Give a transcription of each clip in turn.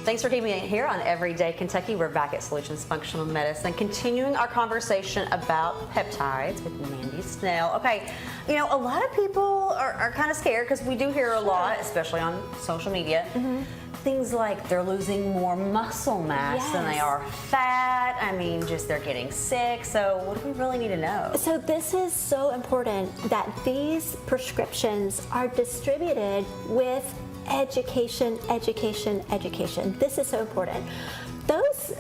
Thanks for keeping it here on Everyday Kentucky. We're back at Solutions Functional Medicine, continuing our conversation about peptides with Mandi Snell. Okay, you know, a lot of people are kind of scared because we do hear a lot, especially on social media, things like they're losing more muscle mass than they are fat. I mean, just they're getting sick. So what do we really need to know? So this is so important that these prescriptions are distributed with education, education, education. This is so important. Those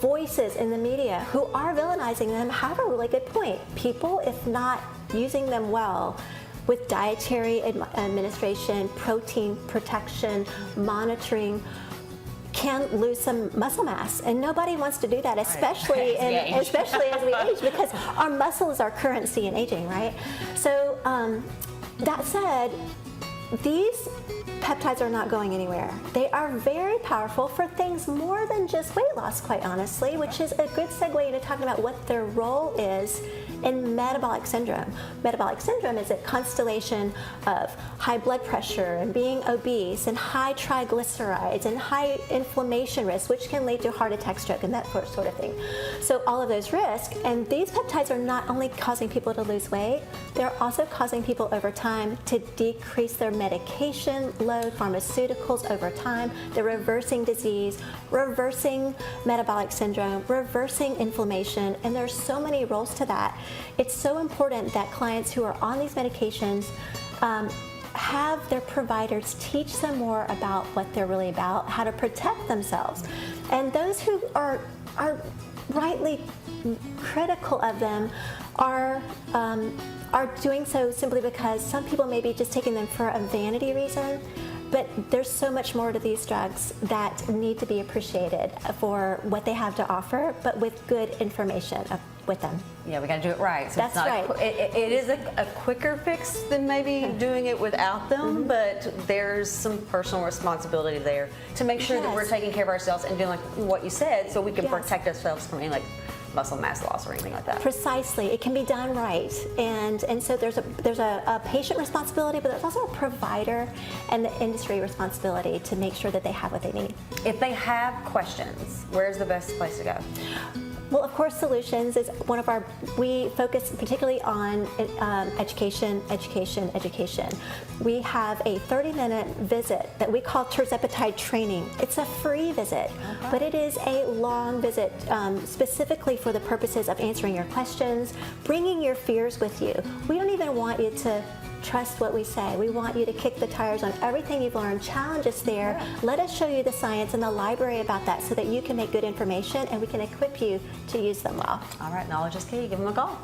voices in the media who are villainizing them have a really good point. People, if not using them well, with dietary administration, protein protection, monitoring, can lose some muscle mass, and nobody wants to do that, especially especially as we age, because our muscle is our currency in aging, right? So that said, these peptides are not going anywhere. They are very powerful for things more than just weight loss, quite honestly, which is a good segue into talking about what their role is in metabolic syndrome. Metabolic syndrome is a constellation of high blood pressure and being obese and high triglycerides and high inflammation risk, which can lead to heart attack, stroke, and that sort of thing. So all of those risks, and these peptides are not only causing people to lose weight, they're also causing people over time to decrease their medication load, pharmaceuticals over time. They're reversing disease, reversing metabolic syndrome, reversing inflammation, and there's so many roles to that. It's so important that clients who are on these medications have their providers teach them more about what they're really about, how to protect themselves. And those who are rightly critical of them are doing so simply because some people may be just taking them for a vanity reason, but there's so much more to these drugs that need to be appreciated for what they have to offer, but with good information with them. Yeah, we got to do it right. So That's right. It is a quicker fix than maybe doing it without them, but there's some personal responsibility there to make sure that we're taking care of ourselves and doing like what you said, so we can protect ourselves from any like muscle mass loss or anything like that. Precisely, it can be done right, and so there's a patient responsibility, but there's also a provider and the industry responsibility to make sure that they have what they need. If they have questions, where's the best place to go? Well, of course, Solutions is one of our, we focus particularly on education, education, education. We have a 30-minute visit that we call terzepatide training. It's a free visit, but it is a long visit specifically for the purposes of answering your questions, bringing your fears with you. We don't even want you to trust what we say. We want you to kick the tires on everything you've learned, challenge us there. Let us show you the science and the library about that so that you can make good information and we can equip you to use them well. All right, knowledge is key. Give them a call.